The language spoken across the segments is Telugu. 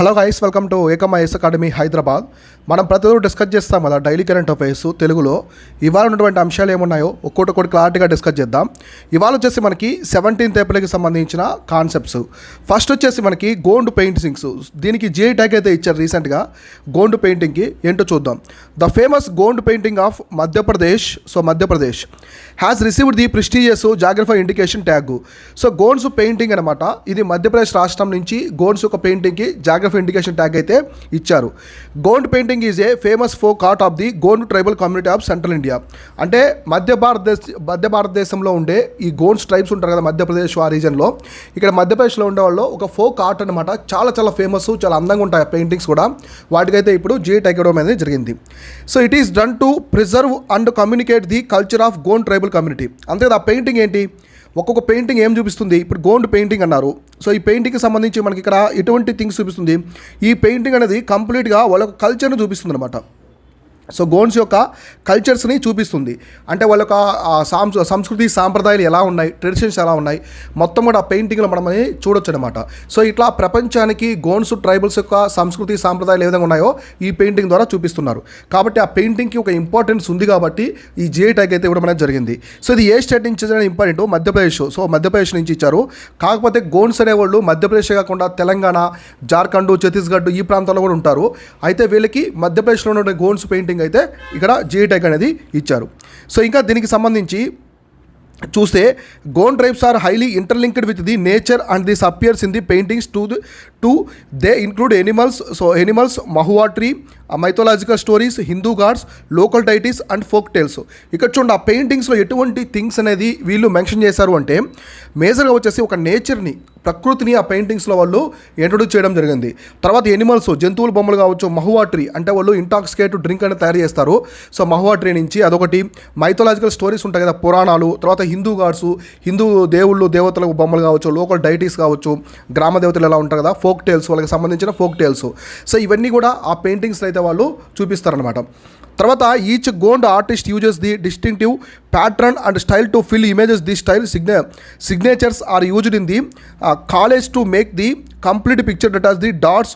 హలో గైస్, వెల్కమ్ టు ఏకమఐఎస్ అకాడమీ హైదరాబాద్. మనం ప్రతిరోజు డిస్కస్ చేస్తాం కదా డైలీ కరెంట్ అఫైర్స్ తెలుగులో. ఇవాళ ఉన్నటువంటి అంశాలు ఏమున్నాయో ఒక్కొక్కటి క్లారిటీగా డిస్కస్ చేద్దాం. ఇవాళ వచ్చేసి మనకి 17th ఏప్రిల్కి సంబంధించిన కాన్సెప్ట్స్. ఫస్ట్ వచ్చేసి మనకి గోండ్ పెయింటింగ్స్. దీనికి జిఐ ట్యాగ్ అయితే ఇచ్చారు రీసెంట్గా. గోండ్ పెయింటింగ్కి ఏంటో చూద్దాం. The famous Gond painting of Madhya Pradesh Madhya Pradesh has received the prestigious geography indication tag. So Gonds painting అనమాట. ఇది మధ్యప్రదేశ్ రాష్ట్రం నుంచి గోండ్స్ యొక్క పెయింటింగ్కి జాగ్రఫీ ఇండికేషన్ ట్యాగ్ అయితే ఇచ్చారు. Gond painting is a famous folk art of the Gond tribal community of central India. అంటే మధ్య భారతదేశంలో ఉండే ఈ గోండ్స్ ట్రైబ్స్ ఉంటారు కదా మధ్యప్రదేశ్ ఆ రీజన్లో. ఇక్కడ మధ్యప్రదేశ్లో ఉండే వాళ్ళు ఒక ఫోక్ ఆర్ట్ అనమాట. చాలా ఫేమస్, చాలా అందంగా ఉంటాయి పెయింటింగ్స్ కూడా. వాటికైతే ఇప్పుడు జిఐ ట్యాగ్ ఇవ్వడం అనేది జరిగింది. So it is done to preserve and communicate the culture of Gond tribal community. అంతే ఆ పెయింటింగ్ ఏంటి, ఒక్కొక్క పెయింటింగ్ ఏం చూపిస్తుంది. ఇప్పుడు గోండ్ పెయింటింగ్ అన్నారు. సో ఈ పెయింటింగ్కి సంబంధించి మనకి ఇక్కడ ఎటువంటి థింగ్స్ చూపిస్తుంది. ఈ పెయింటింగ్ అనేది కంప్లీట్గా వాళ్ళ కల్చర్ని చూపిస్తుంది అనమాట. సో గోండ్స్ యొక్క కల్చర్స్ని చూపిస్తుంది. అంటే వాళ్ళ యొక్క సంస్కృతి సాంప్రదాయాలు ఎలా ఉన్నాయి, ట్రెడిషన్స్ ఎలా ఉన్నాయి, మొత్తం కూడా ఆ పెయింటింగ్లో మనం చూడొచ్చు అనమాట. సో ఇట్లా ప్రపంచానికి గోండ్స్ ట్రైబల్స్ యొక్క సంస్కృతి సాంప్రదాయాలు ఏ విధంగా ఉన్నాయో ఈ పెయింటింగ్ ద్వారా చూపిస్తున్నారు. కాబట్టి ఆ పెయింటింగ్కి ఒక ఇంపార్టెన్స్ ఉంది కాబట్టి ఈ జిఐ ట్యాగ్ అయితే ఇవ్వడం అనేది జరిగింది. సో ఇది ఏ స్టేట్ నుంచి ఇంపార్టెంట్, మధ్యప్రదేశ్. సో మధ్యప్రదేశ్ నుంచి ఇచ్చారు. కాకపోతే గోండ్స్ అనేవాళ్ళు మధ్యప్రదేశ్ కాకుండా తెలంగాణ, జార్ఖండ్, ఛత్తీస్గఢ్ ఈ ప్రాంతాల్లో కూడా ఉంటారు. అయితే వీళ్ళకి మధ్యప్రదేశ్లో ఉన్న గోండ్స్ పెయింటింగ్ అయితే ఇక్కడ జిఐ ట్యాగ్ అనేది ఇచ్చారు. సో ఇంకా దీనికి సంబంధించి చూస్తే Gond tribes are highly interlinked with the nature and this appears in the paintings too they include animals. So animals, mahua tree, mythological stories, Hindu gods, local deities and folk tales. ఇక్కడ చూడండి ఆ పెయింటింగ్స్లో ఎటువంటి థింగ్స్ అనేది వీళ్ళు మెన్షన్ చేశారు అంటే మేజర్గా వచ్చేసి ఒక నేచర్ని, ప్రకృతిని ఆ పెయింటింగ్స్లో వాళ్ళు ఇంట్రొడ్యూస్ చేయడం జరిగింది. తర్వాత ఎనిమల్స్, జంతువుల బొమ్మలు కావచ్చు, మహువా ట్రీ అంటే వాళ్ళు ఇంటాక్సికేట్ డ్రింక్ అనేది తయారు చేస్తారు. సో మహువా ట్రీ నుంచి అదొకటి. మైథలాజికల్ స్టోరీస్ ఉంటాయి కదా పురాణాలు. తర్వాత హిందూ గాడ్స్, హిందూ దేవుళ్ళు దేవతల బొమ్మలు కావచ్చు, లోకల్ డైటీస్ కావచ్చు, గ్రామ దేవతలు ఎలా ఉంటారు కదా ఫోక్ టేల్స్, వాళ్ళకి సంబంధించిన ఫోక్ టేల్స్. సో ఇవన్నీ కూడా ఆ పెయింటింగ్స్ అయితే వాళ్ళు చూపిస్తారనమాట. తర్వాత each Gond artist uses the distinctive pattern and style to fill images. The style signatures are used in the collage to make the complete picture that as the dots,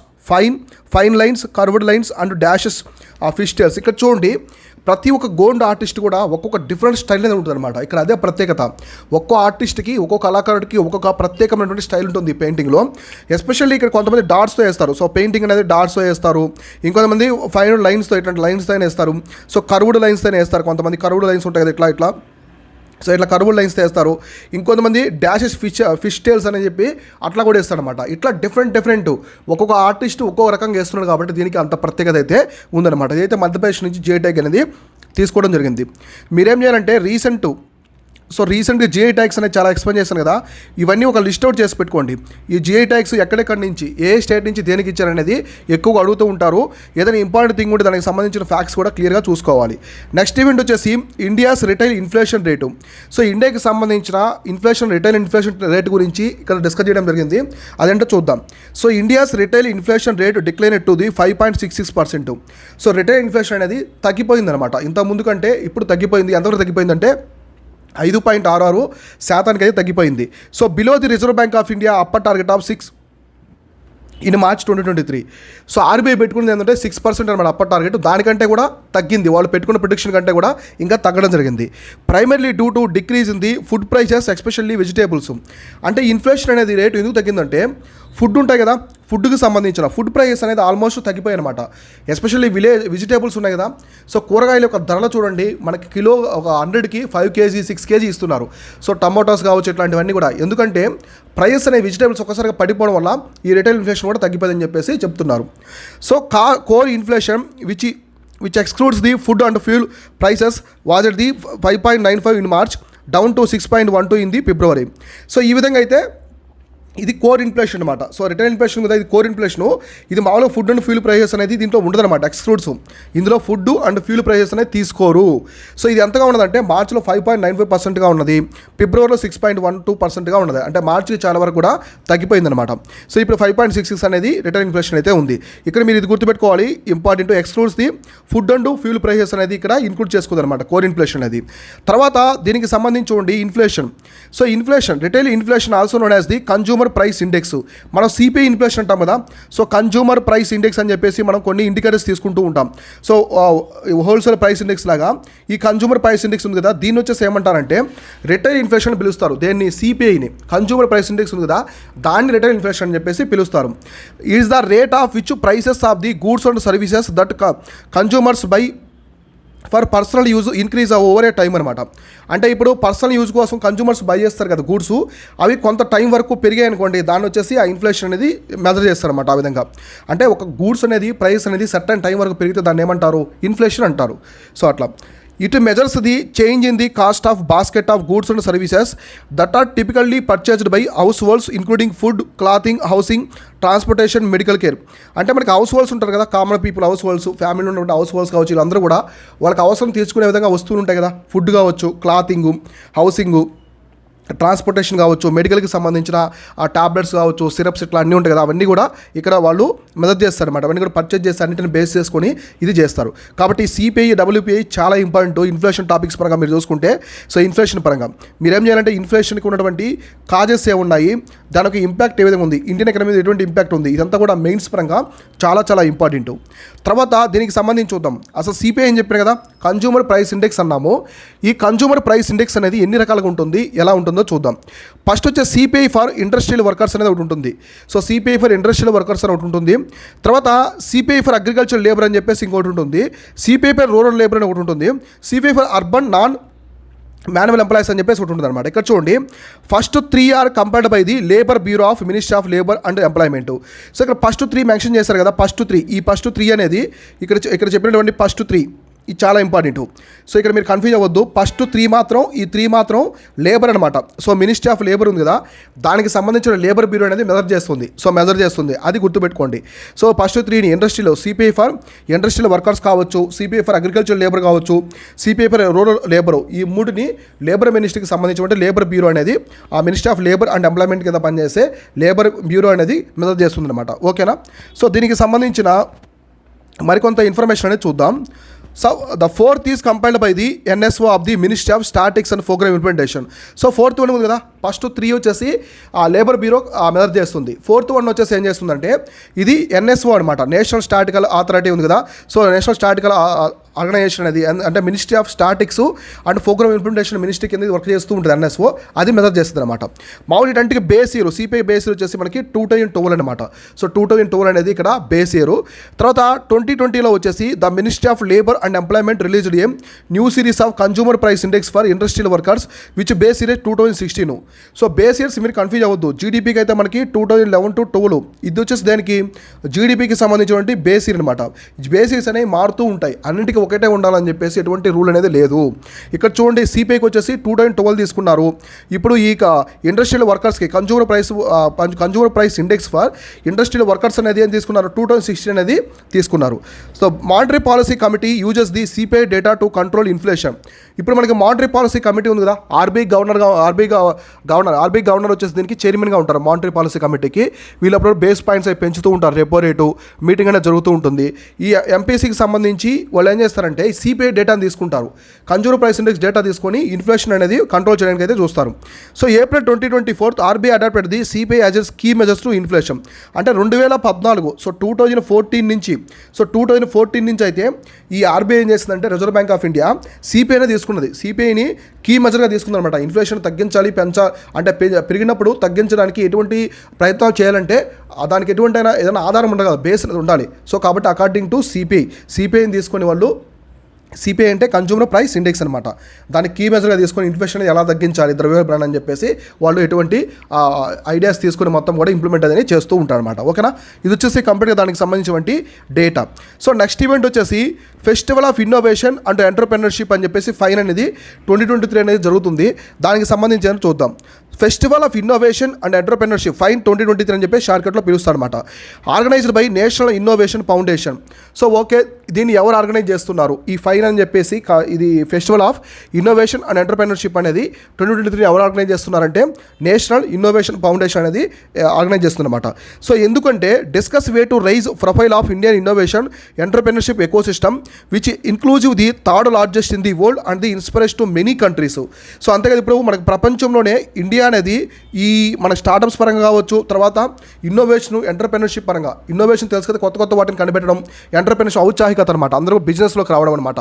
fine lines, curved lines and dashes a fish tiles. ఇక్కడ చూడండి ప్రతి ఒక్క గోండ్ ఆర్టిస్ట్ కూడా ఒక్కొక్క డిఫరెంట్ స్టైల్ అనేది ఉంటుంది అనమాట. ఇక్కడ అదే ప్రత్యేకత. ఒక్కో ఆర్టిస్ట్కి, ఒక్కో కళాకారుడికి ఒక్కొక్క ప్రత్యేకమైనటువంటి స్టైల్ ఉంటుంది ఈ పెయింటింగ్లో. ఎస్పెషల్లీ ఇక్కడ కొంతమంది డాట్స్తో వేస్తారు. సో పెయింటింగ్ అనేది డాట్స్తో వేస్తారు. ఇంకొంతమంది ఫైన్ లైన్స్తో, ఇట్లాంటి లైన్స్తో వేస్తారు. సో కర్వ్డ్ లైన్స్తో వేస్తారు. కొంతమంది కర్వ్డ్ లైన్స్ ఉంటాయి కదా ఇట్లా. సో ఇట్లా కర్వ్డ్ లైన్స్ వేస్తారు. ఇంకొంతమంది డాషెస్ ఫిష్ టేల్స్ అని చెప్పి అట్లా కూడా వేస్తారు అనమాట. ఇట్లా డిఫరెంట్ ఒక్కొక్క ఆర్టిస్ట్ ఒక్కొక్క రకంగా వేస్తున్నాడు కాబట్టి దీనికి అంత ప్రత్యేకత అయితే ఉందన్నమాట. ఇదైతే మధ్యప్రదేశ్ నుంచి జిఐ ట్యాగ్ అనేది తీసుకోవడం జరిగింది. మీరేం చేయాలంటే రీసెంట్గా జిఐ ట్యాగ్స్ అనేది చాలా ఎక్స్ప్లెయిన్ చేశాను కదా, ఇవన్నీ ఒక లిస్ట్ అవుట్ చేసి పెట్టుకోండి. ఈ జిఐ ట్యాగ్స్ ఎక్కడెక్కడి నుంచి, ఏ స్టేట్ నుంచి దేనికి ఇచ్చారనేది ఎక్కువగా అడుగుతూ ఉంటారు. ఏదైనా ఇంపార్టెంట్ థింగ్ ఉంటే దానికి సంబంధించిన ఫ్యాక్ట్స్ కూడా క్లియర్గా చూసుకోవాలి. నెక్స్ట్ ఈవెంట్ వచ్చేసి India's retail inflation rate. So ఇండియాకి సంబంధించిన రిటైల్ ఇన్ఫ్లేషన్ రేటు గురించి ఇక్కడ డిస్కస్ చేయడం జరిగింది. అదేంటో చూద్దాం. So India's retail inflation rate decline to the 5.66%. So retail inflation అనేది తగ్గిపోయింది అనమాట. ఇంత ముందు కంటే ఇప్పుడు తగ్గిపోయింది. ఎంతవరకు తగ్గిపోయిందంటే 5.66% అయితే తగ్గిపోయింది. So below the reserve bank of India upper target of 6 in March 2023. So RBI పెట్టుకున్నది ఏంటంటే 6% అనమాట అప్పర్ టార్గెట్. దానికంటే కూడా తగ్గింది. వాళ్ళు పెట్టుకున్న ప్రిడిక్షన్ కంటే కూడా ఇంకా తగ్గడం జరిగింది. Primarily due to decrease in the food prices especially vegetables. అంటే ఇన్ఫ్లేషన్ అనేది రేటు ఎందుకు తగ్గిందంటే ఫుడ్ ఉంటాయి కదా, ఫుడ్కి సంబంధించిన ఫుడ్ ప్రైసెస్ అనేది ఆల్మోస్ట్ తగ్గిపోయాయి అనమాట. ఎస్పెషల్లీ వెజిటేబుల్స్ ఉన్నాయి కదా. సో కూరగాయల యొక్క ధరలు చూడండి, మనకి కిలో ఒక 100కి 5 kg 6 kg ఇస్తున్నారు. సో టమాటోస్ కావచ్చు ఇట్లాంటివన్నీ కూడా. ఎందుకంటే ప్రైస్ అనే వెజిటేబుల్స్ ఒక్కసారిగా పడిపోవడం వల్ల ఈ రిటైల్ ఇన్ఫ్లేషన్ కూడా తగ్గిపోయిందని చెప్పేసి చెప్తున్నారు. So core inflation which excludes the food and fuel prices was at the 5.95 in March, down to 6.12 in the February. So ఈ విధంగా అయితే ఇది కోర్ ఇన్ఫ్లేషన్ అనమాట. సో రిటైల్ ఇన్ఫ్లేషన్ కదా, ఇది కోర్ ఇన్ఫ్లేషను. ఇది మామూలుగా ఫుడ్ అండ్ ఫ్యూల్ ప్రైసెస్ అనేది దీంట్లో ఉండదన్నమాట, ఎక్స్క్లూడ్స్. ఇందులో ఫుడ్ అండ్ ఫ్యూల్ ప్రైసెస్ అనేది తీసుకోరు. సో ఇది ఎంతగా ఉన్నదంటే మార్చిలో 5.95%గా ఉన్నది, ఫిబ్రవరిలో 6.12%గా ఉన్నది. అంటే మార్చికి చాలా వరకు కూడా తగ్గిపోయిందనమాట. సో ఇప్పుడు 5.66 అనేది రిటైల్ ఇన్ఫ్లేషన్ అయితే ఉంది. ఇక్కడ మీరు ఇది గుర్తుపెట్టుకోవాలి, important. Excludes the food and fuel prices అనేది ఇక్కడ ఇన్క్లూడ్ చేసుకోదన్నమాట కోర్ ఇన్ఫ్లేషన్ అనేది. తర్వాత దీనికి సంబంధించి inflation. So inflation, retail inflation also known as the consumer consumer price index. మనం సిపిఐ ఇన్ఫ్లేషన్ అంటాం కదా, సో కన్జ్యూమర్ ప్రైస్ ఇండెక్స్ అని చెప్పేసి మనం కొన్ని ఇండికేటర్స్ తీసుకుంటూ ఉంటాం. సో హోల్సేల్ ప్రైస్ ఇండెక్స్ లాగా ఈ కన్జ్యూమర్ ప్రైస్ ఇండెక్స్ ఉంది కదా, దీన్ని వచ్చేసి ఏమంటారంటే రిటైల్ ఇన్ఫ్లేషన్ పిలుస్తారు. దేన్ని? సిపిఐని. కన్జ్యూమర్ ప్రైస్ ఇండెక్స్ ఉంది కదా, దాన్ని రిటైల్ ఇన్ఫ్లేషన్ అని చెప్పేసి పిలుస్తారు. Is the rate of which prices of the goods and services that consumers by for personal use increase over a time అనమాట. అంటే ఇప్పుడు పర్సనల్ యూజ్ కోసం కన్జ్యూమర్స్ బై చేస్తారు కదా గూడ్స్, అవి కొంత టైం వరకు పెరిగాయి అనుకోండి, దాన్ని వచ్చేసి ఆ ఇన్ఫ్లేషన్ అనేది మెజర్ చేస్తారు అనమాట. ఆ విధంగా అంటే ఒక గూడ్స్ అనేది ప్రైస్ అనేది సర్టన్ టైం వరకు పెరిగితే దాన్ని ఏమంటారు? ఇన్ఫ్లేషన్ అంటారు. సో అట్లా it measures the change in the cost of basket of goods and services that are typically purchased by households including food, clothing, housing, transportation, medical care. అంటే మనకి హౌస్ హోల్డ్స్ ఉంటారు కదా, కామన్ పీపుల్ హౌస్ హోల్డ్స్, ఫ్యామిలీలో ఉన్నటువంటి హౌస్ హోల్డ్స్ కావచ్చు, వీళ్ళందరూ కూడా వాళ్ళకి అవసరం తీర్చుకునే విధంగా వస్తువులు ఉంటాయి కదా, ఫుడ్ కావచ్చు, క్లాతింగు, హౌసింగు, ట్రాన్స్పోర్టేషన్ కావచ్చు, మెడికల్కి సంబంధించిన ఆ టాబ్లెట్స్ కావచ్చు, సిరప్స్ ఇట్లా అన్నీ ఉంటాయి కదా, అవన్నీ కూడా ఇక్కడ వాళ్ళు మెజర్ చేస్తారు అనమాట. అవన్నీ కూడా పర్చేజ్ చేసి అన్నింటిని బేస్ చేసుకొని ఇది చేస్తారు. కాబట్టి సిపిఐ, డబ్ల్యూపిఐ చాలా ఇంపార్టెంట్ ఇన్ఫ్లేషన్ టాపిక్స్ పరంగా మీరు చూసుకుంటే. సో ఇన్ఫ్లేషన్ పరంగా మీరేం చేయాలంటే ఇన్ఫ్లేషన్కి ఉన్నటువంటి కాజెస్ ఏమున్నాయి, దానికి ఇంపాక్ట్ ఏ విధంగా ఉంది, ఇండియన్ ఎకనమీ మీద ఎటువంటి ఇంపాక్ట్ ఉంది, ఇదంతా కూడా మెయిన్స్ పరంగా చాలా చాలా ఇంపార్టెంట్. తర్వాత దీనికి సంబంధించి చూద్దాం. అసలు సిపిఐ అని చెప్పారు కదా, కన్జ్యూమర్ ప్రైస్ ఇండెక్స్ అన్నాము. ఈ కన్జ్యూమర్ ప్రైస్ ఇండెక్స్ అనేది ఎన్ని రకాలుగా ఉంటుంది, ఎలా ఉంటుందో చూద్దాం. ఫస్ట్ వచ్చే సిపిఐ ఫర్ ఇండస్ట్రియల్ వర్కర్స్ అనేది ఒకటి ఉంటుంది. So CPI for industrial workers అని ఒకటి ఉంటుంది. తర్వాత సిపిఐ ఫర్ అగ్రికల్చర్ లేబర్ అని చెప్పేసి ఇంకోటి ఉంటుంది. సిపిఐ ఫర్ రూరల్ లేబర్ అని ఒకటి ఉంటుంది. CPI for urban non manual employees అని చెప్పేసి ఒకటి ఉంటుంది అనమాట. ఇక్కడ చూడండి, first 3 are compared by the labour bureau of ministry of labour and employment. So ఇక్కడ ఫస్ట్ 3 మెన్షన్ చేశారు కదా, ఫస్ట్ 3, ఈ ఫస్ట్ 3 అనేది ఇక్కడ చెప్పినటువంటి ఫస్ట్ 3 ఇది చాలా ఇంపార్టెంట్. సో ఇక్కడ మీరు కన్ఫ్యూజ్ అవ్వద్దు. ఫస్ట్ 3 మాత్రం, ఈ 3 మాత్రం లేబర్ అనమాట. సో మినిస్ట్రీ ఆఫ్ లేబర్ ఉంది కదా, దానికి సంబంధించిన లేబర్ బ్యూరో అనేది మెజర్ చేస్తుంది, అది గుర్తుపెట్టుకోండి. సో ఫస్ట్ 3ని ఇండస్ట్రీలో సిపిఐ ఫర్ ఇండస్ట్రియల్ వర్కర్స్ కావచ్చు, సిపిఐ ఫర్ అగ్రికల్చర్ లేబర్ కావచ్చు, సిపిఐ ఫర్ రూరల్ లేబర్, ఈ 3ని లేబర్ మినిస్ట్రీకి సంబంధించిన లేబర్ బ్యూరో అనేది ఆ ministry of labour and employment కింద పనిచేసే లేబర్ బ్యూరో అనేది మెజర్ చేస్తుంది అనమాట. ఓకేనా? సో దీనికి సంబంధించిన మరికొంత ఇన్ఫర్మేషన్ అనేది చూద్దాం. So the fourth is compiled by the NSO of the Ministry of Statistics and Program Implementation. So fourth one ఉంది కదా, ఫస్ట్ 3 వచ్చేసి ఆ లేబర్ బ్యూరో మెజర్ చేస్తుంది. ఫోర్త్ వన్ వచ్చేసి ఏం చేస్తుందంటే ఇది ఎన్ఎస్ఓ అనమాట, నేషనల్ స్టాటికల్ అథారిటీ ఉంది కదా. సో నేషనల్ స్టాటికల్ ఆర్గనైజేషన్ అనేది అంటే ministry of statistics and programme implementation ministry కింద వర్క్ చేస్తూ ఉంటుంది ఎన్ఎస్ఓ, అది మెజర్ చేస్తుంది అనమాట. మామూలు ఇలాంటి base year CPI base year వచ్చేసి మనకి 2012 అనమాట. సో 2012 అనేది ఇక్కడ బేస్ ఇయర్. తర్వాత 2020లో వచ్చేసి the ministry of labour and employment released a new series of consumer price index for industrial workers which base year 2016. So base years మీరు కన్ఫ్యూజ్ అవ్వద్దు. జీడిపికి అయితే మనకి 2011 to 12, ఇది వచ్చేసి దానికి జీడిపికి సంబంధించినటువంటి బేస్ ఇయర్ అనమాట. బేస్ ఇయర్స్ అనేవి మారుతూ ఉంటాయి, అన్నింటికి ఒకటే ఉండాలని చెప్పేసి ఎటువంటి రూల్ అనేది లేదు. ఇక్కడ చూడండి, సిపిఐకి వచ్చేసి 2012 తీసుకున్నారు. ఇప్పుడు ఈ ఇండస్ట్రియల్ వర్కర్స్కి consumer price index for industrial workers అనేది ఏం తీసుకున్నారు, 2016 అనేది తీసుకున్నారు. So monetary policy committee uses the CPI data to control inflation. ఇప్పుడు మనకి మానిటరీ పాలసీ కమిటీ ఉంది కదా, ఆర్బీఐ గవర్నర్ వచ్చేసి దీనికి చైర్మన్గా ఉంటారు మానిటరీ పాలసీ కమిటీకి. వీళ్ళప్పుడు బేస్ పాయింట్స్ అవి పెంచుతూ ఉంటారు, రెపో రేటు మీటింగ్ అనేది జరుగుతూ ఉంటుంది. ఈ ఎంపీసీకి సంబంధించి వాళ్ళు ఏం చేస్తారంటే సిపిఐ డేటాను తీసుకుంటారు, కన్జ్యూమర్ ప్రైస్ ఇండెక్స్ డేటా తీసుకొని ఇన్ఫ్లేషన్ అనేది కంట్రోల్ చేయడానికి అయితే చూస్తారు. So April 2024 RBI adopted the CPI as key measures to inflation. అంటే 2014, సో 2014 నుంచి అయితే ఈ ఆర్బీఐ ఏం చేస్తుందంటే రిజర్వ్ బ్యాంక్ ఆఫ్ ఇండియా సిపిఐని తీసుకున్నది, సిపిఐని కీ మెజర్గా తీసుకుంది అనమాట. ఇన్ఫ్లేషన్ తగ్గించాలి, అంటే పెరిగినప్పుడు తగ్గించడానికి ఎటువంటి ప్రయత్నాలు చేయాలంటే దానికి ఎటువంటి ఏదైనా ఆధారం ఉండదు కదా, బేస్ ఉండాలి. సో కాబట్టి అకార్డింగ్ టు సిపిఐని తీసుకొని వాళ్ళు, సిపిఐ అంటే కన్జ్యూమర్ ప్రైస్ ఇండెక్స్ అనమాట, దానికి కీ మెజర్గా తీసుకొని ఇన్ఫ్లేషన్ ఎలా తగ్గించాలి, ద్రవ్యోల్బణం అని చెప్పేసి వాళ్ళు ఎటువంటి ఐడియాస్ తీసుకుని మొత్తం కూడా ఇంప్లిమెంట్ అనేది చేస్తూ ఉంటారు అనమాట. ఓకేనా? ఇది వచ్చేసి కంప్లీట్గా దానికి సంబంధించినటువంటి డేటా. సో నెక్స్ట్ ఈవెంట్ వచ్చేసి festival of innovation and entrepreneurship అని చెప్పేసి ఫైన్ అనేది 2023 అనేది జరుగుతుంది. దానికి సంబంధించి చూద్దాం. Festival of innovation and entrepreneurship FINE 2023 అని చెప్పి షార్ట్కట్లో పిలుస్తారు అనమాట. Organised by national innovation foundation. So okay, దీన్ని ఎవరు ఆర్గనైజ్ చేస్తున్నారు ఈ ఫైన్ అని చెప్పేసి, ఇది festival of innovation and entrepreneurship అనేది 2023 ఎవరు ఆర్గనైజ్ చేస్తున్నారంటే నేషనల్ ఇన్నోవేషన్ ఫౌండేషన్ అనేది ఆర్గనైజ్ చేస్తుందన్నమాట. సో ఎందుకంటే discuss way to raise profile of Indian innovation entrepreneurship ecosystem which inclusive the third largest in the world and the inspiration to many countries. So అంతేకాదు ఇప్పుడు మనకు ప్రపంచంలోనే ఇండియా అనేది ఈ మన స్టార్టప్స్ పరంగా కావచ్చు, తర్వాత ఇన్నోవేషన్, ఎంటర్ప్రెన్యూర్షిప్ పరంగా. ఇన్నోవేషన్ తెలుసు కదా, కొత్త కొత్త వాటిని కనిపెట్టడం, ఎంటర్ప్రెన్యూర్షిప్ ఔత్సాహికత అనమాట, అందరూ బిజినెస్లోకి రావడం అనమాట.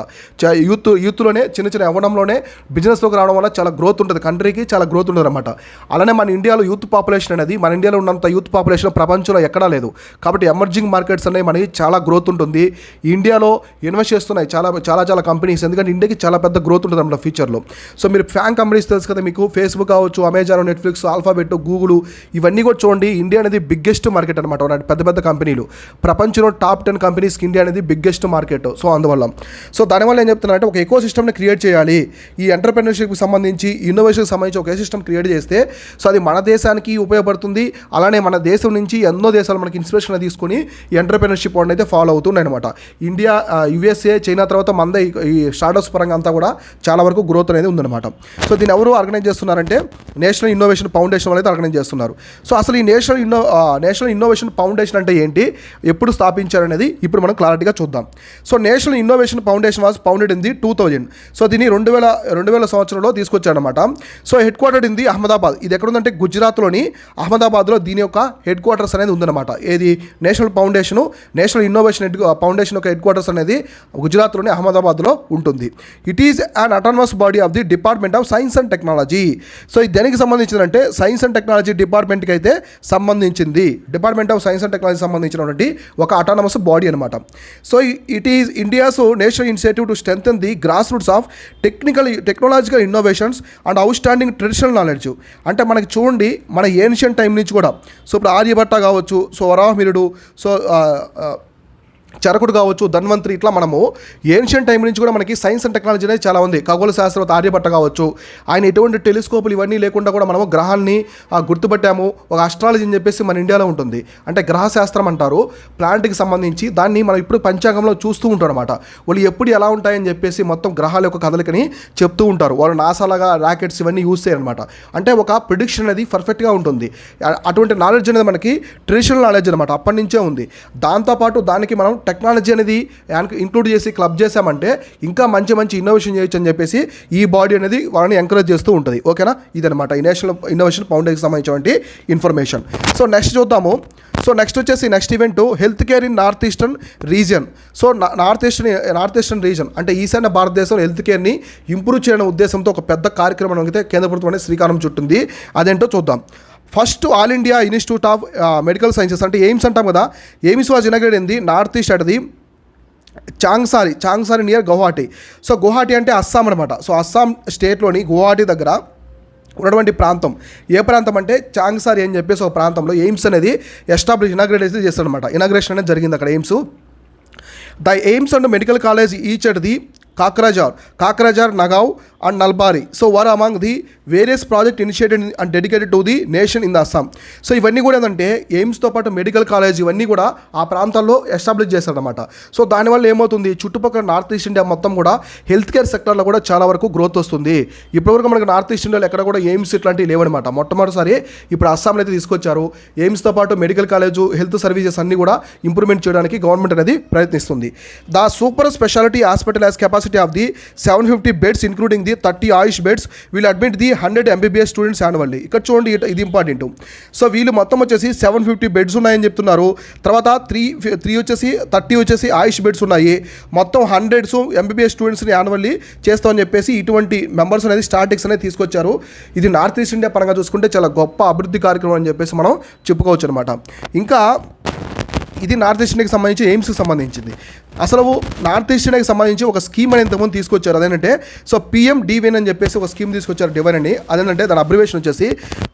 యూత్లోనే చిన్న యవ్వనంలోనే బిజినెస్లోకి రావడం వల్ల చాలా గ్రోత్ ఉంటుంది, కంట్రీకి చాలా గ్రోత్ ఉంటుంది అనమాట. అలానే మన ఇండియాలో యూత్ పాపులేషన్ అనేది, మన ఇండియాలో ఉన్నంత యూత్ పాపులేషన్ ప్రపంచంలో ఎక్కడా లేదు. కాబట్టి ఎమర్జింగ్ మార్కెట్స్ అనేవి మనకి చాలా గ్రోత్ ఉంటుంది. ఇండియాలో ఇన్వెస్ట్ చేస్తున్నాయి చాలా కంపెనీస్, ఎందుకంటే ఇండియాకి చాలా పెద్ద గ్రోత్ ఉంటుంది అన్నమాట ఫ్యూచర్లో. సో మీరు ఫ్యాన్ కంపెనీస్ తెలుసు కదా మీకు, ఫేస్బుక్ కావచ్చు, అమెజాన్, నెట్ఫ్లిక్స్, ఆల్ఫాబెట్, గూగుల్, ఇవన్నీ కూడా చూడండి. ఇండియా అనేది బిగ్గెస్ట్ మార్కెట్ అనమాట. పెద్ద కంపెనీలు, ప్రపంచంలో టాప్ 10 కంపెనీస్కి ఇండియా అనేది బిగ్గెస్ట్ మార్కెట్. సో దానివల్ల ఏం చెప్తున్నారంటే ఒక ఎకో సిస్టమ్ని క్రియేట్ చేయాలి. ఈ ఎంటర్ప్రెన్యూర్షిప్కి సంబంధించి, ఇన్నోవేషన్కి సంబంధించి ఒక ఎకో సిస్టమ్ క్రియేట్ చేస్తే సో అది మన దేశానికి ఉపయోగపడుతుంది. అలానే మన దేశం నుంచి ఎన్నో దేశాలు మనకి ఇన్స్పిరేషన్ తీసుకొని ఈ ఎంటర్ప్రెన్యూర్షిప్ అయితే ఫాలో అవుతున్నాయి అనమాట. ఇండియా, యుఎస్ఏ, చైనా తర్వాత మందే ఈ స్టార్టప్స్ పరంగా అంతా కూడా చాలా వరకు గ్రోత్ అనేది ఉందన్నమాట. సో దీన్ని ఎవరు ఆర్గనైజ్ చేస్తున్నారంటే నేషనల్ ఇన్నోవేషన్ ఫౌండేషన్ వాళ్ళు అయితే ఆర్గనైజ్ చేస్తున్నారు. సో అసలు ఈ నేషనల్ ఇన్నోవేషన్ ఫౌండేషన్ అంటే ఏంటి, ఎప్పుడు స్థాపించారనేది ఇప్పుడు మనం క్లారిటీగా చూద్దాం. So national innovation foundation was founded in the 2000. So దీన్ని 2000 సంవత్సరంలో తీసుకొచ్చారనమాట. So headquartered in the Ahmedabad. ఇది ఎక్కడుందంటే గుజరాత్లోని అహ్మదాబాద్లో దీని యొక్క హెడ్ క్వార్టర్స్ అనేది ఉందన్నమాట. ఏది నేషనల్ ఇన్నోవేషన్ ఫౌండేషన్ యొక్క హెడ్ క్వార్టర్స్ అనేది గుజరాత్లోని అహ్మదాబాద్లో ఉంటుంది. It is an autonomous body of the department of science and technology. So ఇది దేనికి సంబంధించిందంటే సైన్స్ అండ్ టెక్నాలజీ డిపార్ట్మెంట్కి అయితే సంబంధించింది. Department of science and technology సంబంధించినటువంటి ఒక అటానమస్ బాడీ అనమాట. So it is India's national initiative to strengthen the grass roots of technological innovations and out standing traditional knowledge. అంటే మనకి చూడండి, మన ఏన్షియంట్ టైం నుంచి కూడా, సో ఇప్పుడు ఆర్యభట్ట కావచ్చు, సో వరాహమిరుడు, సో చరకుడు కావచ్చు, ధన్వంతరి, ఇట్లా మనము ఏన్షియంట్ టైం నుంచి కూడా మనకి సైన్స్ అండ్ టెక్నాలజీ అనేది చాలా ఉంది. ఖగోళ శాస్త్రవేత్త ఆర్యభట్ట కావచ్చు, ఆయన ఎటువంటి టెలిస్కోపులు ఇవన్నీ లేకుండా కూడా మనము గ్రహాన్ని గుర్తుపట్టాము. ఒక అస్ట్రాలజీ అని చెప్పేసి మన ఇండియాలో ఉంటుంది, అంటే గ్రహశాస్త్రం అంటారు, ప్లానెట్కి సంబంధించి. దాన్ని మనం ఇప్పుడు పంచాంగంలో చూస్తూ ఉంటాం అనమాట. వాళ్ళు ఎప్పుడు ఎలా ఉంటాయని చెప్పేసి మొత్తం గ్రహాల యొక్క కదలికని చెప్తూ ఉంటారు. వాళ్ళు నాసాలాగా రాకెట్స్ ఇవన్నీ యూజ్ చేయరనమాట. అంటే ఒక ప్రిడిక్షన్ అనేది పర్ఫెక్ట్గా ఉంటుంది. అటువంటి నాలెడ్జ్ అనేది మనకి ట్రెడిషనల్ నాలెడ్జ్ అనమాట, అప్పటి నుంచే ఉంది. దాంతోపాటు దానికి మనం టెక్నాలజీ అనేది ఇంక్లూడ్ చేసి క్లబ్ చేసామంటే ఇంకా మంచి ఇన్నోవేషన్ చేయొచ్చు అని చెప్పేసి ఈ బాడీ అనేది వాళ్ళని ఎంకరేజ్ చేస్తూ ఉంటుంది. ఓకేనా, ఇదనమాట ఈ నేషనల్ ఇన్నోవేషన్ ఫౌండేషన్కి సంబంధించినటువంటి ఇన్ఫర్మేషన్. సో నెక్స్ట్ చూద్దాము. So next event health care in north eastern region. So north eastern region అంటే ఈశాన్య భారతదేశంలో హెల్త్ కేర్ని ఇంప్రూవ్ చేయడం ఉద్దేశంతో ఒక పెద్ద కార్యక్రమం అయితే కేంద్ర ప్రభుత్వం అనేది శ్రీకారం చుట్టింది. అదేంటో చూద్దాం. First All India Institute of Medical Sciences అంటే ఎయిమ్స్ అంటాం కదా, AIIMS was inaugurated in the North East at the Changsari near Guwahati. So Guwahati అంటే అస్సాం అనమాట. సో అస్సాం స్టేట్లోని గౌహాటి దగ్గర ఉన్నటువంటి ప్రాంతం, ఏ ప్రాంతం అంటే చాంగ్సారి అని చెప్పేసి ఒక ప్రాంతంలో ఎయిమ్స్ అనేది ఇనాగ్రేట్ చేస్తాడనమాట. ఇనాగ్రేషన్ అనేది జరిగింది అక్కడ AIIMS. The AIIMS and medical college each at the Kokrajhar, Nagaon and Nalbari. So were among the various project initiated and dedicated to the nation in the Assam. So ఇవన్నీ కూడా ఏంటంటే ఎయిమ్స్తో పాటు మెడికల్ కాలేజ్ ఇవన్నీ కూడా ఆ ప్రాంతాల్లో ఎస్టాబ్లిష్ చేశారనమాట. సో దానివల్ల ఏమవుతుంది, చుట్టుపక్కల నార్త్ ఈస్ట్ ఇండియా మొత్తం కూడా హెల్త్ కేర్ సెక్టర్లో కూడా చాలా వరకు గ్రోత్ వస్తుంది. ఇప్పటివరకు మనకు నార్త్ ఈస్ట్ ఇండియాలో ఎక్కడ కూడా ఎయిమ్స్ ఇట్లాంటివి లేవనమాట. మొట్టమొదటిసారి ఇప్పుడు అస్సాంలో అయితే తీసుకొచ్చారు. ఎయిమ్స్తో పాటు మెడికల్ కాలేజు, హెల్త్ సర్వీసెస్ అన్నీ కూడా ఇంప్రూవ్మెంట్ చేయడానికి గవర్నమెంట్ అనేది ప్రయత్నిస్తుంది. The super speciality hospital has capacity of the 750 beds including the 30 AYUSH beds. వీళ్ళు admit the 100 MBBS students annually. ఇక్కడ చూడండి, ఇది ఇంపార్టెంట్. సో వీళ్ళు మొత్తం వచ్చేసి 750 బెడ్స్ ఉన్నాయని చెప్తున్నారు. తర్వాత 30 వచ్చేసి ఆయుష్ బెడ్స్ ఉన్నాయి. మొత్తం 100 MBBS స్టూడెంట్స్ని యాన్యువల్లీ చేస్తామని చెప్పేసి ఇటువంటి మెంబర్స్ అనేది స్టాటిక్స్ అనేది తీసుకొచ్చారు. ఇది నార్త్ ఈస్ట్ ఇండియా పరంగా చూసుకుంటే చాలా గొప్ప అభివృద్ధి కార్యక్రమం అని చెప్పేసి మనం చెప్పుకోవచ్చు అనమాట. ఇంకా ఇది నార్త్ ఈస్ట్ ఇండియాకి సంబంధించి ఎయిమ్స్కి సంబంధించింది. అసలు నార్త్ ఈస్ట్ ఇండియాకి సంబంధించి ఒక స్కీమ్ అని ఇంతకుముందు తీసుకొచ్చారు. అదేంటంటే సో PMDVN అని చెప్పేసి ఒక స్కీమ్ తీసుకొచ్చారు, డివైన్ అని. అదేంటంటే దాని అబ్రివేషన్ వచ్చేసి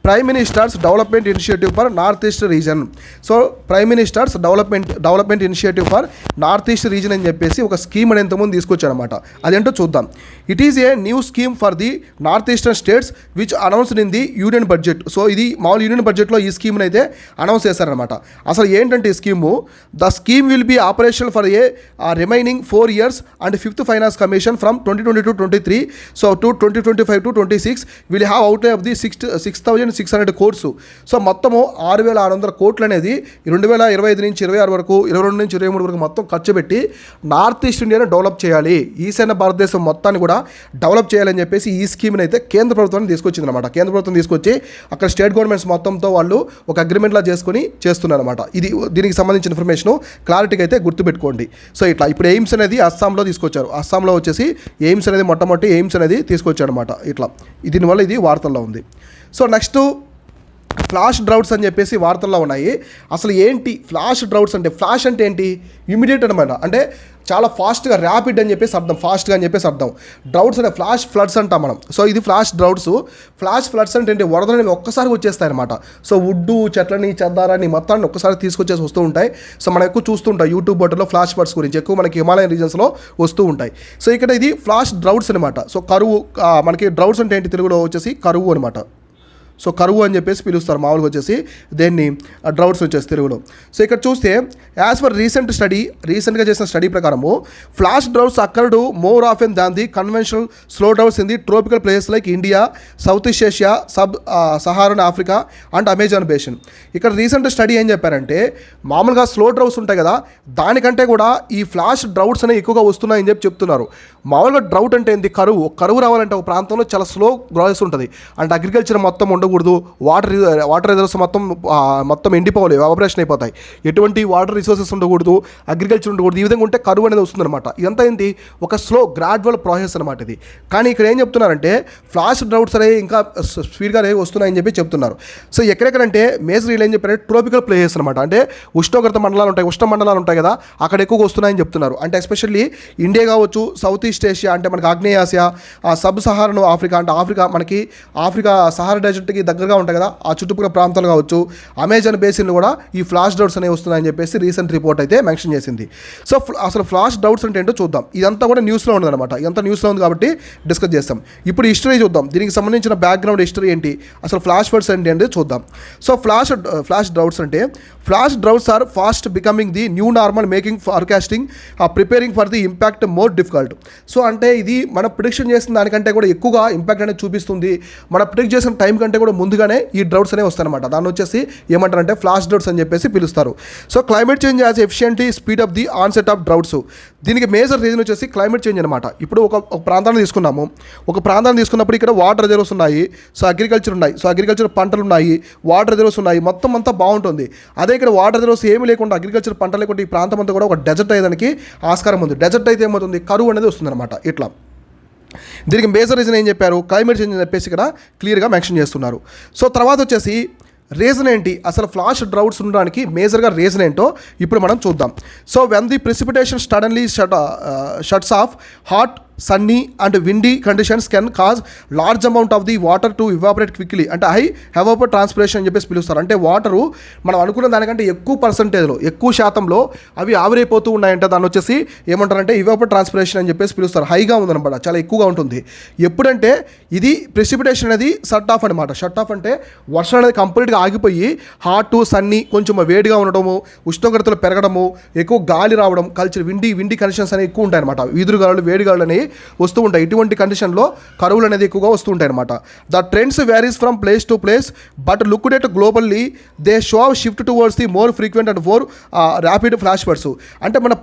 prime ministers development initiative for north east region. So prime ministers development initiative for north east region అని చెప్పేసి ఒక స్కీమ్ అని ఇంతకుముందు తీసుకొచ్చారనమాట. అదేంటో చూద్దాం. It is a new scheme for the north eastern states which announced in the union budget. So ఇది మామూలు యూనియన్ బడ్జెట్లో ఈ స్కీమ్ని అయితే అనౌన్స్ చేశారనమాట. అసలు ఏంటంటే ఈ scheme the scheme will be operational for a remaining 4 years and 5th finance commission from 2022-23 so to 2025-26 will have out of the 6,600 crores. So మొత్తము 6,600 కోట్లు అనేది 2025 నుంచి 26 వరకు 22 నుంచి 23 వరకు మొత్తం ఖర్చు పెట్టి నార్త్ ఈస్ట్ ఇండియాని డెవలప్ చేయాలి, ఈశాన్య భారతదేశం మొత్తాన్ని కూడా డెవలప్ చేయాలని చెప్పేసి ఈ స్కీమ్ని అయితే కేంద్ర ప్రభుత్వాన్ని తీసుకొచ్చింది అనమాట. కేంద్ర ప్రభుత్వం తీసుకొచ్చి అక్కడ స్టేట్ గవర్నమెంట్స్ మొత్తంతో వాళ్ళు ఒక అగ్రిమెంట్లా చేసుకుని చేస్తున్నారన్నమాట. దీనికి సంబంధించిన ఇన్ఫర్మేషన్ క్లారిటీగా అయితే గుర్తుపెట్టుకోండి. సో ఇట్లా ఇప్పుడు ఎయిమ్స్ అనేది అస్సాంలో తీసుకొచ్చారు. అస్సాంలో వచ్చేసి ఎయిమ్స్ అనేది మొట్టమొదటి ఎయిమ్స్ అనేది తీసుకొచ్చారు అనమాట. ఇట్లా దీనివల్ల ఇది వార్తల్లో ఉంది. సో నెక్స్ట్ ఫ్లాష్ డ్రౌట్స్ అని చెప్పేసి వార్తల్లో ఉన్నాయి. అసలు ఏంటి ఫ్లాష్ డ్రౌట్స్ అంటే? ఫ్లాష్ అంటే ఏంటి? ఇమీడియట్ అనమాట, అంటే చాలా ఫాస్ట్గా, ర్యాపిడ్ అని చెప్పేసి అర్థం, ఫాస్ట్గా అని చెప్పేసి అర్థం. డ్రౌట్స్ అంటే ఫ్లాష్ ఫ్లడ్స్ అంటాం మనం. సో ఇది ఫ్లాష్ డ్రౌట్స్. ఫ్లాష్ ఫ్లడ్స్ అంటే ఏంటి? వరదలని ఒక్కసారి వచ్చేస్తాయి అనమాట. సో వుడ్డు, చెట్లని, చెదారాన్ని మొత్తాన్ని ఒక్కసారి తీసుకొచ్చేసి వస్తూ ఉంటాయి. సో మనం ఎక్కువ చూస్తూ ఉంటాం యూట్యూబ్ బట్టలో ఫ్లాష్ ఫ్లడ్స్ గురించి ఎక్కువ మనకి హిమాలయన్ రీజన్స్లో వస్తూ ఉంటాయి. సో ఇక్కడ ఇది ఫ్లాష్ డ్రౌట్స్ అనమాట. సో కరువు, మనకి డ్రౌట్స్ అంటే ఏంటి తెలుగులో వచ్చేసి కరువు అనమాట. సో కరువు అని చెప్పేసి పిలుస్తారు మామూలుగా వచ్చేసి దేన్ని, డ్రౌట్స్ వచ్చేసి తెలుగులో. సో ఇక్కడ చూస్తే యాజ్ ఫర్ రీసెంట్గా చేసిన స్టడీ ప్రకారము flash droughts occurred more often than the conventional slow droughts in the tropical places like India, South East Asia, Saharan Africa and Amazon basin. ఇక్కడ రీసెంట్ స్టడీ ఏం చెప్పారంటే మామూలుగా స్లో డ్రౌట్స్ ఉంటాయి కదా, దానికంటే కూడా ఈ ఫ్లాష్ డ్రౌట్స్ అనేవి ఎక్కువగా వస్తున్నాయని చెప్తున్నారు. మామూలుగా డ్రౌట్ అంటే ఏంది? కరువు రావాలంటే ఒక ప్రాంతంలో చాలా స్లో గ్రోస్ ఉంటుంది, అంటే అగ్రికల్చర్ మొత్తం ఉండకూడదు, వాటర్ రిజర్వ్స్ మొత్తం ఎండిపోవాలి, ఆపరేషన్ అయిపోతాయి, ఎటువంటి వాటర్ రిసోర్సెస్ ఉండకూడదు, అగ్రికల్చర్ ఉండకూడదు. ఈ విధంగా ఉంటే కరువు అనేది వస్తుందన్నమాట. ఇదంతా ఏంటి? ఒక స్లో గ్రాడ్యువల్ ప్రాసెస్ అనమాట ఇది. కానీ ఇక్కడ ఏం చెప్తున్నారంటే ఫ్లాష్ డ్రౌట్స్ అనేవి ఇంకా స్పీడ్గా అనేవి వస్తున్నాయని చెప్పి చెప్తున్నారు. సో ఎక్కడెక్కడంటే మేజర్ వీళ్ళు ఏం చెప్పారంటే ట్రోపికల్ ప్లేసెస్ అనమాట, అంటే ఉష్ణ మండలాలు ఉంటాయి కదా, అక్కడ ఎక్కువగా వస్తున్నాయని చెప్తున్నారు. అంటే ఎస్పెషల్లీ ఇండియా కావచ్చు, సౌత్ ఈస్ట్ ఏషియా అంటే మనకి ఆగ్నేయాసియా, సబ్ సహారన్ ఆఫ్రికా అంటే ఆఫ్రికా సహారా డెజర్ట్కి దగ్గరగా ఉంటాయి కదా, ఆ చుట్టుపక్కల ప్రాంతాలు కావచ్చు, అమెజాన్ బేసిన్లు కూడా ఈ ఫ్లాష్ డ్రౌట్స్ అనేవి వస్తున్నాయని చెప్పేసి రీసెంట్ రిపోర్ట్ అయితే మెన్షన్ చేసింది. సో అసలు ఫ్లాష్ డ్రౌట్స్ అంటే ఏంటో చూద్దాం. ఇదంతా కూడా న్యూస్లో ఉండదన్నమాట, ఇదంతా న్యూస్లో ఉంది కాబట్టి డిస్కస్ చేస్తాం. ఇప్పుడు హిస్టరీ చూద్దాం, దీనికి సంబంధించిన బ్యాక్గ్రౌండ్ హిస్టరీ ఏంటి, అసలు ఫ్లాష్ ఫ్లడ్స్ ఏంటి అంటే చూద్దాం. సో ఫ్లాష్ డ్రౌట్స్ అంటే flash droughts are fast becoming the new normal, making forecasting preparing for the impact more difficult. So అంటే ఇది మనం ప్రిడిక్షన్ చేసిన దానికంటే కూడా ఎక్కువగా ఇంపాక్ట్ అనేది చూపిస్తుంది. మనం ప్రిడిక్ట్ చేసిన టైం కంటే కూడా ముందుగానే ఈ డ్రౌట్స్ అనేవి వస్తాయన్నమాట. దాన్ని వచ్చేసి ఏమంటారంటే ఫ్లాష్ డ్రౌట్స్ అని చెప్పేసి పిలుస్తారు. So climate change as efficiently speed up the onset of droughts. దీనికి మేజర్ రీజన్ వచ్చేసి క్లైమేట్ చేంజ్ అనమాట. ఇప్పుడు ఒక ప్రాంతాన్ని తీసుకున్నాము, ఒక ప్రాంతాన్ని తీసుకున్నప్పుడు ఇక్కడ వాటర్ రిజర్వ్స్ ఉన్నాయి, సో అగ్రికల్చర్ ఉన్నాయి, సో అగ్రికల్చర్ పంటలు ఉన్నాయి, వాటర్ రిజర్వ్స్ ఉన్నాయి, మొత్తం అంతా బాగుంటుంది. అదే ఇక్కడ వాటర్ రిజర్వ్స్ ఏమీ లేకుండా, అగ్రికల్చర్ పంటలు లేకుండా ఈ ప్రాంతం అంతా కూడా ఒక డెజర్ట్ అయ్యేదానికి ఆస్కారం ఉంది. డెజర్ట్ అయితే ఏమవుతుంది? కరువు అనేది వస్తుందన్నమాట. ఇట్లా దీనికి మేజర్ రీజన్ ఏం చెప్పారు? క్లైమేట్ చేంజ్ అని చెప్పేసి ఇక్కడ క్లియర్గా మెన్షన్ చేస్తున్నారు. సో తర్వాత వచ్చేసి రీజన్ ఏంటి, అసలు ఫ్లాష్ డ్రౌట్స్ ఉండడానికి మేజర్గా రీజన్ ఏంటో ఇప్పుడు మనం చూద్దాం. So when the precipitation suddenly shuts of, hot, Sunny and windy conditions can cause large amount of the water to evaporate quickly, అంటే హై ఎవాపర్ ట్రాన్స్పిరేషన్ అని చెప్పేసి పిలుస్తారు. అంటే వాటరు మనం అనుకున్న దానికంటే ఎక్కువ పర్సంటేజ్లో, ఎక్కువ శాతంలో అవి ఆవిరైపోతూ ఉన్నాయంటే దాన్ని వచ్చేసి ఏమంటారంటే ఇవాపర్ ట్రాన్స్పిరేషన్ అని చెప్పేసి పిలుస్తారు. హైగా ఉందన్నమాట, చాలా ఎక్కువగా ఉంటుంది. ఎప్పుడంటే ఇది ప్రెసిపిటేషన్ అనేది షట్ ఆఫ్ అనమాట. షట్ ఆఫ్ అంటే వర్షం అనేది కంప్లీట్గా ఆగిపోయి హాట్, సన్నీ, కొంచెం వేడిగా ఉండడము, ఉష్ణోగ్రతలు పెరగడము, ఎక్కువ గాలి రావడం, విండీ కండిషన్స్ అనేవి ఎక్కువ ఉంటాయి అనమాట. వీధులు గాలులు, వేడి గాలులు అనేవి వస్తూ ఉంటాయి. ఇటువంటి కండిషన్లో కరువులు అనేది ఎక్కువగా వస్తూ ఉంటాయి అనమాట. The trends varies from place to place but looked at globally they show shift towards the more frequent and more rapid flash floods. అంటే మన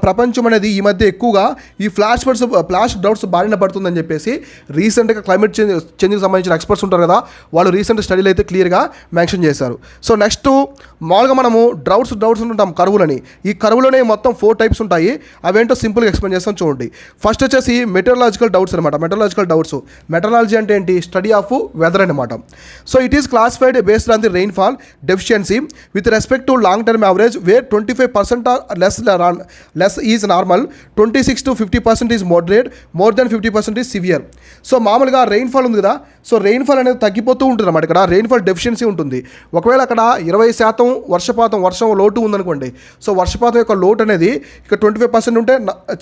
ప్రపంచం అనేది ఈ మధ్య ఎక్కువగా ఈ ఫ్లాష్ డ్రౌట్స్ బారిన పడుతుందని చెప్పేసి రీసెంట్గా క్లైమేట్ చేంజ్కి సంబంధించిన ఎక్స్పర్ట్స్ ఉంటారు కదా, వాళ్ళు రీసెంట్ స్టడీలు అయితే క్లియర్గా మెన్షన్ చేశారు. సో నెక్స్ట్ మామూలుగా మనము డ్రౌట్స్ ఉంటాం కరువులని. ఈ కరువులోనే మొత్తం 4 టైప్స్ ఉంటాయి. అవేంటో సింపుల్గా ఎక్స్ప్లెయిన్ చేస్తాం చూడండి. ఫస్ట్ వచ్చేసి మెటీరియలాజికల్ డౌట్స్ అనమాట. మెటరాలజీ అంటే ఏంటి? స్టడీ ఆఫ్ వెదర్ అనమాట. So it is classified based on the rainfall deficiency with respect to long term average where 25% or less is normal, 26 to 50% ఈజ్ moderate, more than 50% is severe. So మామూలుగా రెయిన్ఫాల్ ఉంది కదా, సో రెయిన్ఫాల్ అనేది తగ్గిపోతూ ఉంటుంది అన్నమాట. ఇక్కడ రెయిన్ఫాల్ డెఫిషియన్సీ ఉంటుంది. ఒకవేళ అక్కడ 20% వర్షం లోటు ఉందనుకోండి, సో వర్షపాతం యొక్క లోటు అనేది ఇక్కడ 25% ఉంటే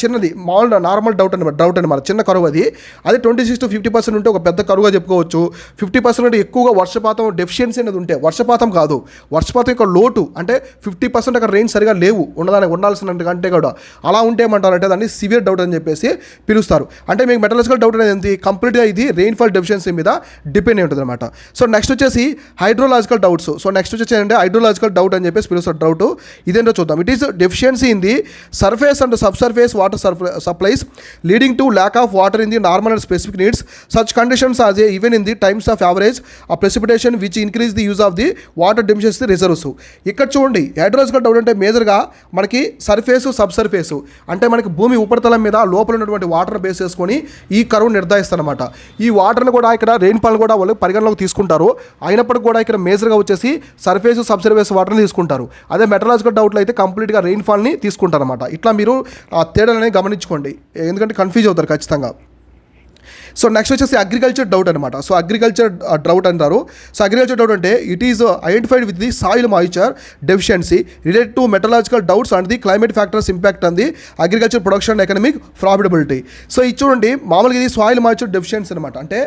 చిన్నది, మామూలుగా నార్మల్ నార్మల్ డ్రౌట్ అనమాట, చిన్న కరువు అది 26 to 50% ఉంటే ఒక పెద్ద కరువుగా చెప్పుకోవచ్చు. 50% అంటే ఎక్కువగా వర్షపాతం డెఫిషియన్సీ అనేది ఉంటే, వర్షపాతం కాదు, వర్షపాతం యొక్క లోటు అంటే 50% అక్కడ రెయిన్ సరిగా లేవు ఉండాల్సిన కంటే కూడా అలా ఉంటే ఏమంటారంటే దాన్ని సివియర్ డౌట్ అని చెప్పేసి పిలుస్తారు. అంటే మీకు మెటలాజికల్ డౌట్ అనేది ఏంటి, కంప్లీట్గా ఇది రెయిన్ఫాల్ డెఫిషియన్సీ మీద డిపెండ్ అయి ఉంటుంది అనమాట. సో నెక్స్ట్ వచ్చేసి హైడ్రోలాజికల్ డౌట్స్. సో నెక్స్ట్ వచ్చేసి ఏంటంటే హైడ్రోలాజికల్ డౌట్ అని చెప్పేసి పిలుస్తారు డౌట్. ఇదేంటో చూద్దాం. It is deficiency in the surface and subsurface water supplies leading to lack of water in the normal and specific needs. Such conditions are even in the times of average ah precipitation which increase the use of the water diminishes the reserves. ఇక్కడ చూడండి, హైడ్రోలాజికల్ డౌట్ అంటే మేజర్గా మనకి సర్ఫేసు సబ్ సర్ఫేసు అంటే మనకి భూమి ఉపరితలం మీద లోపల ఉన్నటువంటి వాటర్ బేస్ చేసుకొని ఈ కరువు నిర్ధారిస్తారనమాట. ఈ వాటర్ని కూడా ఇక్కడ రెయిన్ఫాల్ కూడా వాళ్ళు పరిగణలోకి తీసుకుంటారు. అయినప్పటికీ కూడా ఇక్కడ మేజర్గా వచ్చేసి సర్ఫేస్ సబ్ సర్ఫేస్ వాటర్ని తీసుకుంటారు. అదే మెటలాజికల్ డౌట్లో అయితే కంప్లీట్గా రెయిన్ఫాల్ని తీసుకుంటారు అనమాట. ఇట్లా మీరు ఆ తేడాలని గమనించుకోండి, ఎందుకంటే కన్ఫ్యూజ్ అవుతారు ఖచ్చితంగా. సో నెక్స్ట్ వచ్చేసి అగ్రికల్చర్ డౌట్ అనమాట. సో అగ్రికల్చర్ డ్రౌట్ అంటారు. సో అగ్రికల్చర్ డౌట్ అంటే it is identified with the soil moisture deficiency related to మెటలాజికల్ doubts and the climate factors impact on the agriculture production and economic profitability. So ఇది చూడండి, మామూలుగా ఇది సాయిల్ మాయిశ్చర్ డెఫిషియన్సీ అనమాట. అంటే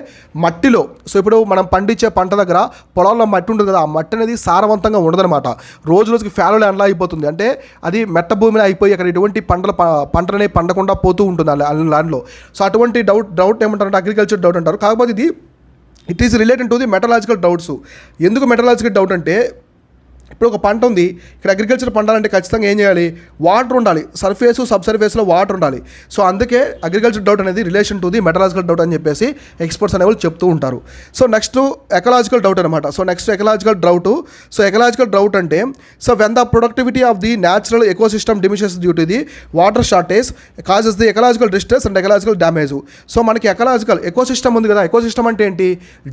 మట్టిలో, సో ఇప్పుడు మనం పండించే పంట దగ్గర పొలాల్లో మట్టి ఉంటుంది కదా, ఆ మట్టి అనేది సారవంతంగా ఉండదనమాట. రోజు రోజుకి ఫ్యాలో ల్యాండ్లా అయిపోతుంది. అంటే అది మెట్ట భూమిలో అయిపోయి అక్కడ ఎటువంటి పంటలనే పండకుండా పోతూ ఉంటుంది ఆ ల్యాండ్లో. సో అటువంటి డౌట్ ఏమంటారంటే అగ్రికల్చర్ డౌట్ అంటారు. కాకపోతే it is related to the మెటలాజికల్ doubts. ఎందుకు మెటలాజికల్ డౌట్ అంటే ఇప్పుడు ఒక పంట ఉంది, ఇక్కడ అగ్రికల్చర్ పండాలంటే ఖచ్చితంగా ఏం చేయాలి, వాటర్ ఉండాలి, సర్ఫేసు సబ్ సర్ఫేస్లో వాటర్ ఉండాలి. సో అందుకే అగ్రికల్చర్ డౌట్ అనేది relation to the meteorological doubt అని చెప్పేసి ఎక్స్పర్ట్స్ అనేవాళ్ళు చెప్తూ ఉంటారు. సో నెక్స్ట్ ఎకలాజికల్ డౌట్ అనమాట. So next ecological drought. So ecological drought అంటే so when the productivity of the natural ecosystem diminishes due to the water shortage causes the ecological distress and ecological damage. So మనకి ఎకలాజికల్ ఎకోసిస్టమ్ ఉంది కదా, ఎకోసిస్టమ్ అంటే ఏంటి,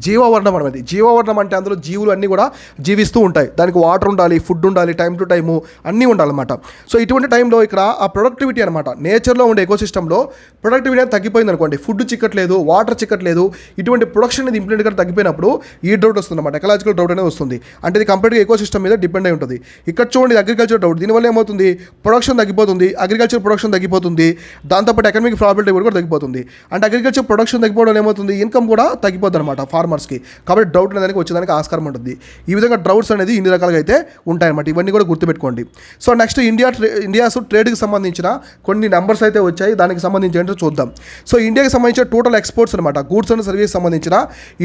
జీవవర్ణం అనేది. జీవవర్ణం అంటే అందులో జీవులు అన్నీ కూడా జీవిస్తూ ఉంటాయి. దానికి వాటర్ ఉండాలి, ఫుడ్ ఉండాలి, టైం టు టైము అన్నీ ఉండాలన్నమాట. సో ఇటువంటి టైంలో ఇక్కడ ఆ ప్రొడక్టివిటీ అనమాట, నేచర్లో ఉండే ఎకోసిస్టంలో ప్రొడక్టివిటీ అనేది తగ్గిపోయింది అనుకోండి, ఫుడ్ చిక్కట్లేదు, వాటర్ చిక్కట్లేదు, ఇటువంటి ప్రొడక్షన్ అనేది ఇంప్లిమెంట్గా తగ్గిపోయినప్పుడు ఈ డౌట్ వస్తుంది అనమాట, ఎకలాజికల్ డౌట్ అనేది వస్తుంది. అంటే ఇది కంప్లీట్గా ఎకోసిస్టమ్ మీద డిపెండ్ అయి ఉంటుంది. ఇక్కడ చూడండి అగ్రికల్చర్ డౌట్, దీనివల్ల ఏమవుతుంది, ప్రొడక్షన్ తగ్గిపోతుంది, అగ్రికల్చర్ ప్రొడక్షన్ తగ్గిపోతుంది, దాంతోపాటు ఎకనామిక్ ప్రాఫిట్ కూడా తగ్గిపోతుంది. అంటే అగ్రికల్చర్ ప్రొడక్షన్ తగ్గిపోవడం ఏమవుతుంది, ఇన్కమ్ కూడా తగ్గిపోతుంది అనమాట ఫార్మర్స్కి. కాబట్టి డౌట్ అనేది వచ్చేదానికి ఆస్కారం ఉంటుంది. ఈ విధంగా డౌట్స్ అనేది ఇన్ని రకాలుగా అయితే ఉంటాయన్నమాట. ఇవన్నీ కూడా గుర్తుపెట్టుకోండి. సో నెక్స్ట్ ఇండియాస్ ట్రేడ్కి సంబంధించిన కొన్ని నెంబర్స్ అయితే వచ్చాయి, దానికి సంబంధించి ఏంటో చూద్దాం. సో ఇండియాకి సంబంధించిన టోటల్ ఎక్స్పోర్ట్స్ అనమాట, గూడ్స్ అండ్ సర్వీస్ సంబంధించిన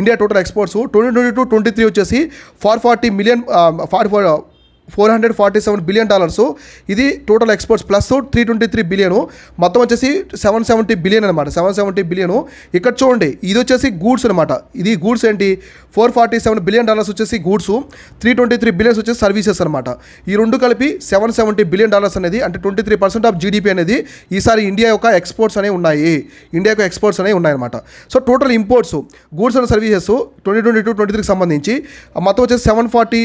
ఇండియా టోటల్ ఎక్స్పోర్ట్స్ 2022-23 వచ్చేసి 447 బిలియన్ డాలర్స్. ఇది టోటల్ ఎక్స్పోర్ట్స్ ప్లస్ 323 బిలియన్, మొత్తం వచ్చేసి 770 బిలియన్ అనమాట, 770 బిలియన్. ఇక్కడ చూడండి ఇది వచ్చేసి గూడ్స్ అనమాట. ఇది గూడ్స్ ఏంటి, 447 బిలియన్ డాలర్స్ వచ్చేసి గూడ్స్, 323 బిలియన్స్ వచ్చేసి సర్వీసెస్ అనమాట. ఈ రెండు కలిపి 770 బిలియన్ డాలర్స్ అనేది, అంటే 23% ఆఫ్ జీడిపి అనేది ఈసారి ఇండియా యొక్క ఎక్స్పోర్ట్స్ అనేవి ఉన్నాయి, ఇండియాకు ఎక్స్పోర్ట్స్ అనేవి ఉన్నాయన్నమాట. So total imports goods and services 2022-23కి సంబంధించి మొత్తం వచ్చేసి 740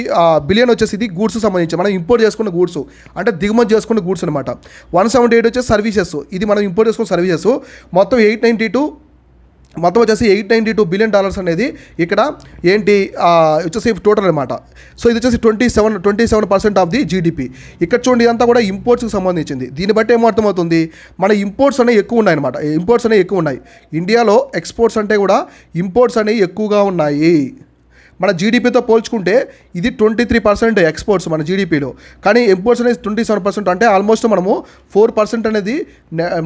బిలియన్ వచ్చేసి ఇది గూడ్స్ సంబంధించి మనం ఇంపోర్ట్ చేసుకున్న గూడ్స్, అంటే దిగుమతి చేసుకున్న గూడ్స్ అనమాట. 178 వచ్చేసి సర్వీసెస్, ఇది మనం ఇంపోర్ట్ చేసుకున్న సర్వీసెస్. మొత్తం 892 బిలియన్ డాలర్స్ అనేది ఇక్కడ ఏంటి వచ్చేసి టోటల్ అనమాట. సో ఇది వచ్చేసి 27% ఆఫ్ ది జీడిపి. ఇక్కడ చూడండి ఇదంతా కూడా ఇంపోర్ట్స్కి సంబంధించింది. దీన్ని బట్టి ఏమర్థమవుతుంది, మన ఇంపోర్ట్స్ అనేవి ఎక్కువ ఉన్నాయి అనమాట, ఇంపోర్ట్స్ అనేవి ఎక్కువ ఉన్నాయి. ఇండియాలో ఎక్స్పోర్ట్స్ అంటే కూడా ఇంపోర్ట్స్ అనేవి ఎక్కువగా ఉన్నాయి. మన జీడిపితో పోల్చుకుంటే ఇది 23% ఎక్స్పోర్ట్స్ మన జీడిపిలో, కానీ ఇంపోర్ట్స్ అనేది 27%. అంటే ఆల్మోస్ట్ మనము 4% అనేది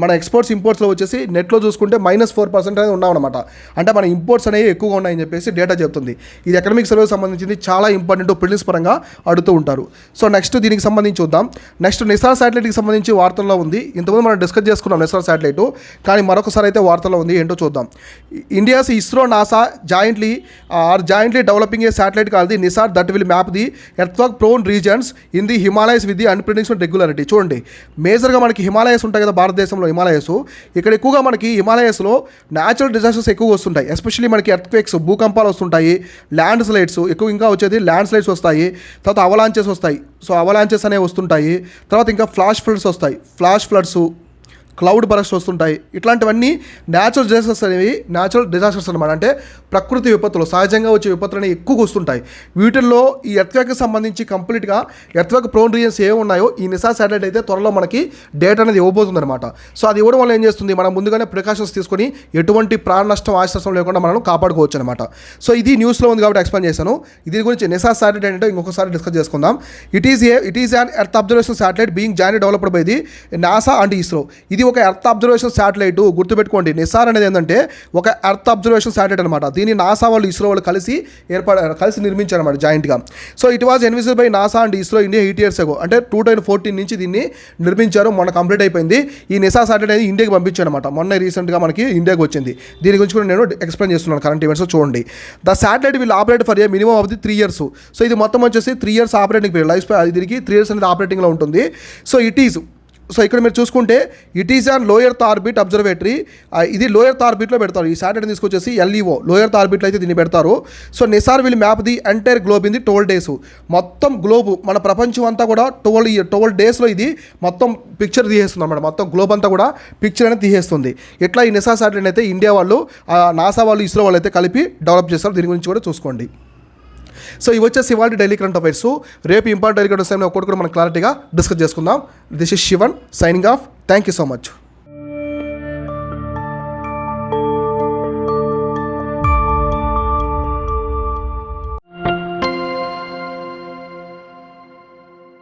మన ఎక్స్పోర్ట్స్ ఇంపోర్ట్స్లో వచ్చేసి నెట్లో చూసుకుంటే -4% అనేది ఉన్నామన్నమాట. అంటే మన ఇంపోర్ట్స్ అనేవి ఎక్కువగా ఉన్నాయని చెప్పేసి డేటా చెప్తుంది. ఇది ఎకనామిక్ సర్వే సంబంధించింది, చాలా ఇంపార్టెంట్, ప్రిలిమ్స్ పరంగా అడుగుతూ ఉంటారు. సో నెక్స్ట్ దీనికి సంబంధించి చూద్దాం. నెక్స్ట్ నిసార్ శాటిలైట్కి సంబంధించి వార్తల్లో ఉంది. ఇంతకుముందు మనం డిస్కస్ చేసుకున్నాం నిసార్ శాటిలైట్, కానీ మరొకసారి అయితే వార్తల్లో ఉంది, ఏంటో చూద్దాం. India's ISRO NASA jointly developing a satellite called the NISAR that will map the earthquake prone regions in the Himalayas with the unpredictable regularity. చూడండి మేజర్గా మనకి హిమాలయస్ ఉంటాయి కదా భారతదేశంలో, హిమాలయస్ ఇక్కడ ఎక్కువగా మనకి హిమాలయస్లో న్యాచురల్ డిజాస్టర్స్ ఎక్కువగా వస్తుంటాయి. ఎస్పెషల్లీ మనకి ఎర్త్క్వేక్స్, భూకంపాలు వస్తుంటాయి, ల్యాండ్ స్లైడ్స్ ఎక్కువ, ఇంకా వచ్చేది ల్యాండ్ స్లైడ్స్ వస్తాయి, తర్వాత అవలాంచెస్ వస్తాయి. సో అవలాంచెస్ అనేవి వస్తుంటాయి, తర్వాత ఇంకా ఫ్లాష్ ఫ్లడ్స్, క్లౌడ్ బరస్ట్ వస్తుంటాయి. ఇట్లాంటివన్నీ న్యాచురల్ డిజాస్టర్స్ అనమాట. అంటే ప్రకృతి విపత్తులు సహజంగా వచ్చే విపత్తులు ఎక్కువగా వస్తుంటాయి. వీటిల్లో ఈ ఎర్త్క్వేక్కి సంబంధించి కంప్లీట్గా ఎర్త్క్వేక్ ప్రోన్ రీజన్స్ ఏ ఉన్నాయో ఈ నిసా శాటిలైట్ అయితే త్వరలో మనకి డేటా అనేది ఇవ్వబోతుంది అనమాట. సో అది ఇవ్వడం వల్ల ఏం చేస్తుంది, మనం ముందుగానే ప్రికాషన్స్ తీసుకొని ఎటువంటి ప్రాణ నష్టం ఆశ నష్టం లేకుండా మనం కాపాడుకోవచ్చు అనమాట. సో ఇది న్యూస్లో ఉంది కాబట్టి ఎక్స్ప్లెయిన్ చేశాను. దీని గురించి నిసా శాటిలైట్ అంటే ఇంకొకసారి డిస్కస్ చేసుకుందాం. It is an earth observation satellite being join developed by the NASA and ISRO. ఇది ఒక ఎర్త్ అబ్జర్వేషన్ శాటిలైట్, గుర్తుపెట్టుకోండి. నిసార్ అనేది ఏంటంటే ఒక ఎర్త్ అబ్జర్వేషన్ శాటిలైట్ అనమాట. దీన్ని నాసా వాళ్ళు ఇస్రో వాళ్ళు కలిసి నిర్మించారు అనమాట జాయింట్గా. So it was invisible by NASA and ISRO India 8 years ago. అంటే 2014 నుంచి దీన్ని నిర్మించారు. మొన్న కంప్లీట్ అయిపోయింది. ఈ నిసా శాటిలైట్ అనేది ఇండియాకి పంపించారు అనమాట. మొన్న రీసెంట్గా మనకి ఇండియాకి వచ్చింది. దీని గురించి కూడా నేను ఎక్స్ప్లెయిన్ చేస్తున్నాను కరెంట్ ఈవెంట్స్ చూడండి. The satellite will operate for a minimum of the 3 years. So ఇది మొత్తం వచ్చేసి 3 years ఆపరేటింగ్ పీరియడ్. లైఫ్ దీనికి 3 years అనేది ఆపరేటింగ్లో ఉంటుంది. సో ఇక్కడ మీరు చూసుకుంటే ఇట్ ఈజ్ ఆన్ లో ఎర్త్ ఆర్బిట్ అబ్జర్వేటరీ. ఇది లో ఎర్త్ ఆర్బిట్లో పెడతారు. ఈ శాటిలైట్ తీసుకొచ్చేసి LEO లో ఎర్త్ ఆర్బిట్లో అయితే దీన్ని పెడతారు. So Nisar will map the entire globe in the 12 days. మొత్తం గ్లోబ్ మన ప్రపంచం అంతా కూడా 12 daysలో ఇది మొత్తం పిక్చర్ తీసేస్తుంది అన్నమాట. మొత్తం గ్లోబ్ అంతా కూడా పిక్చర్ అనేది తీసేస్తుంది. ఇట్లా ఈ నిసా శాటిలైట్ అయితే ఇండియా వాళ్ళు, నాసా వాళ్ళు, ఇస్రో వాళ్ళు అయితే కలిపి డెవలప్ చేస్తారు. దీని గురించి కూడా చూసుకోండి. సో ఇవి వచ్చేసి ఇవాళ డైలీ కరెంట్ అఫైర్స్. రేపు ఇంపార్టెంట్ డైలీ కరెంట్ అఫైర్స్ ఒక్కటి కూడా మనం క్లారిటీగా డిస్కస్ చేసుకుందాం. This is Shivan signing off. Thank you so much.